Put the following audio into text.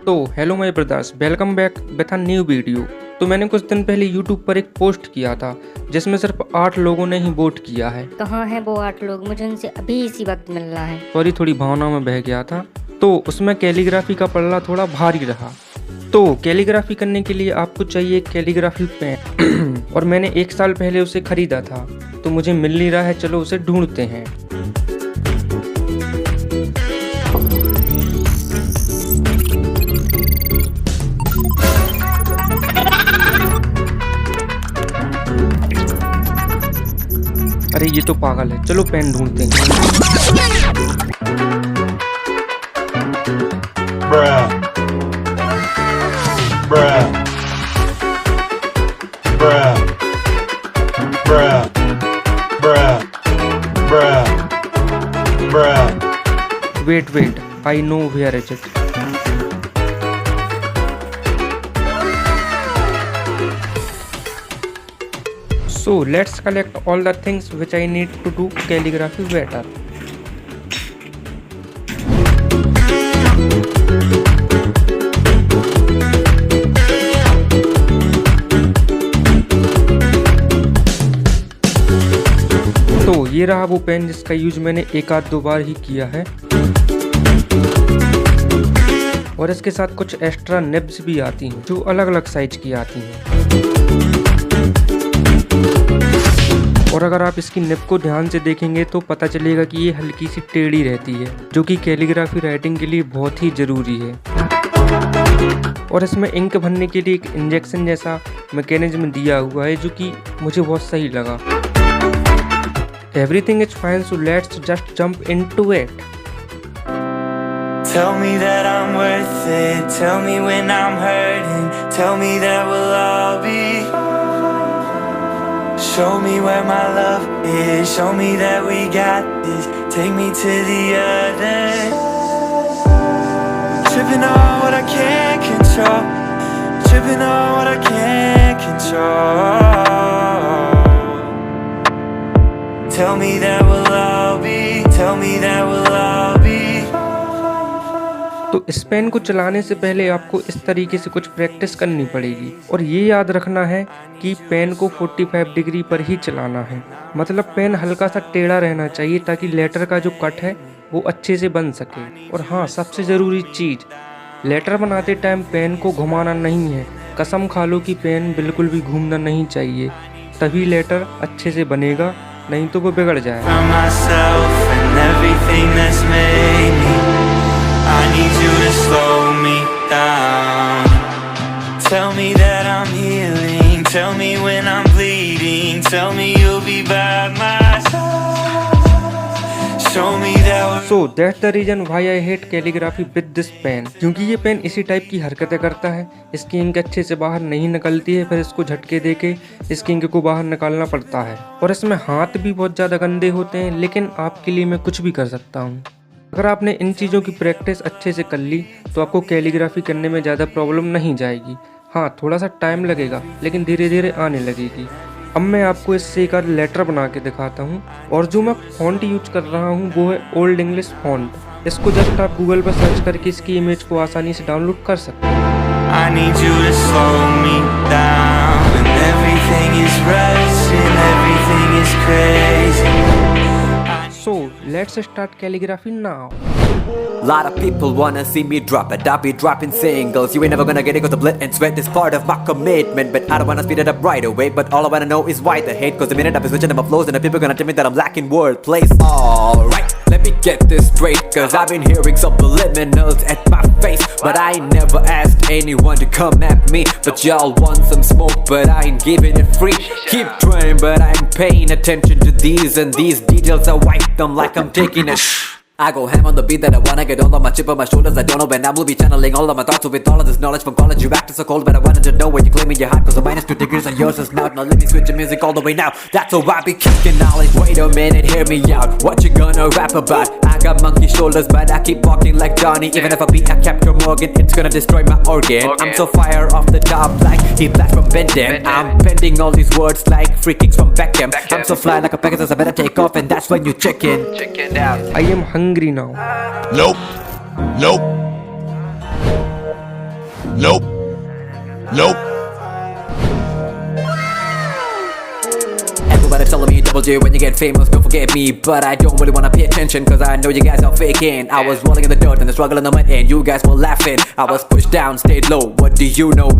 तो hello my brothers, welcome back with a new video. तो मैंने कुछ दिन पहले यूट्यूब पर एक पोस्ट किया था जिसमें सिर्फ 8 लोगों ने ही वोट किया है। कहाँ है वो 8 लोग? मुझे उनसे अभी इसी वक्त मिलना है। सॉरी, थोड़ी भावनाओं में बह गया था। तो उसमें कैलीग्राफी का पल्ला थोड़ा भारी रहा। तो कैलीग्राफी करने के लिए आपको चाहिए एक कैलीग्राफी पेन और मैंने 1 साल पहले उसे खरीदा था, तो मुझे मिल नहीं रहा है। चलो उसे ढूंढते हैं। अरे ये तो पागल है, चलो पेन ढूंढते हैं। Bruh. Bruh. Bruh. Bruh. Bruh. Bruh. Bruh. Wait, I know where is it. So let's collect all the things which I need to do calligraphy better. तो ये रहा वो पेन जिसका यूज मैंने 1-2 बार ही किया है, और इसके साथ कुछ एक्स्ट्रा निब्स भी आती हैं जो अलग अलग साइज की आती हैं। और अगर आप इसकी निब को ध्यान से देखेंगे तो पता चलेगा कि ये हल्की सी टेढ़ी रहती है, जो कि कैलीग्राफी राइटिंग के लिए बहुत ही ज़रूरी है। और इसमें इंक भरने के लिए एक इंजेक्शन जैसा मैकेनिज्म दिया हुआ है जो कि मुझे बहुत सही लगा। Everything is fine, so let's just jump into it. Tell me that I'm worth it. Tell me when I'm hurting. Tell me that we'll all be. Show me where my love is. Show me that we got this. Take me to the other. Tripping on what I can't control. Tripping on what I can't control. Tell me that we'll all be. Tell me that we'll all be. तो इस pen को चलाने से पहले आपको इस तरीके से कुछ प्रैक्टिस करनी पड़ेगी, और ये याद रखना है कि पेन को 45 डिग्री पर ही चलाना है। मतलब पेन हल्का सा टेढ़ा रहना चाहिए ताकि लेटर का जो कट है वो अच्छे से बन सके। और हाँ, सबसे ज़रूरी चीज़, लेटर बनाते टाइम पेन को घुमाना नहीं है। कसम खा लो कि पेन बिल्कुल भी घूमना नहीं चाहिए, तभी लेटर अच्छे से बनेगा, नहीं तो वो बिगड़ जाए। I need you to slow me down. Tell me that I'm healing. Tell me when I'm bleeding. Tell me you'll be by my side. Show me that. So that's the reason why I hate calligraphy with this pen. क्योंकि ये pen इसी type की हरकतें करता है। इसकी ink अच्छे से बाहर नहीं निकलती है, फिर इसको झटके देके इसकी इंक को बाहर निकालना पड़ता है। और इसमें हाथ भी बहुत ज़्यादा गंदे होते हैं, लेकिन आपके लिए मैं कुछ भी कर सकता हूँ। अगर आपने इन चीज़ों की प्रैक्टिस अच्छे से कर ली तो आपको कैलीग्राफी करने में ज़्यादा प्रॉब्लम नहीं जाएगी। हाँ, थोड़ा सा टाइम लगेगा, लेकिन धीरे धीरे आने लगेगी। अब मैं आपको इससे एक लेटर बना के दिखाता हूँ, और जो मैं फॉन्ट यूज कर रहा हूँ वो है ओल्ड इंग्लिश फॉन्ट। इसको जस्ट आप गूगल पर सर्च करके इसकी इमेज को आसानी से डाउनलोड कर सकते हैं। I need you to slow me down when everything is rushing, everything is crazy. So let's start calligraphy now. Lot of people wanna see me drop it. I'll be dropping singles. You ain't never gonna get it cause the blood and sweat is part of my commitment. But I don't wanna speed it up right away. But all I wanna know is why the hate. Cause the minute I've been switching up my flows and the people gonna tell me that I'm lacking wordplay. Alright, let me get this straight. Cause I've been hearing subliminals at my face. But I ain't never asked anyone to come at me. But y'all want some smoke, but I ain't giving it free. Keep trying, but I'm paying attention to these. And these details, I wipe them like I'm taking a I go ham on the beat that I wanna get all of my chip on my shoulders. I don't know when I will be channeling all of my thoughts with all of this knowledge from college. You acting so cold, but I wanted to know where you claiming your heart. Cause the -2 degrees of yours is now. Now let me switch your music all the way now. That's how I be kicking knowledge. Wait a minute, hear me out. What you gonna rap about? I got monkey shoulders, but I keep walking like Johnny. Even if I beat a Captain Morgan, it's gonna destroy my organ. I'm so fire off the top like he black from Ben 10. I'm bending all these words like free kicks from Beckham. I'm so fly like a Pegasus, I better take off, and that's when you check it out. I am hungry now. Nope. Nope. Nope. Nope. Everybody's telling me double J when you get famous, don't forget me. But I don't really wanna pay attention, cause I know you guys are faking. I was rolling in the dirt and the struggle in the mud and you guys were laughing. I was pushed down, stayed low, what do you know?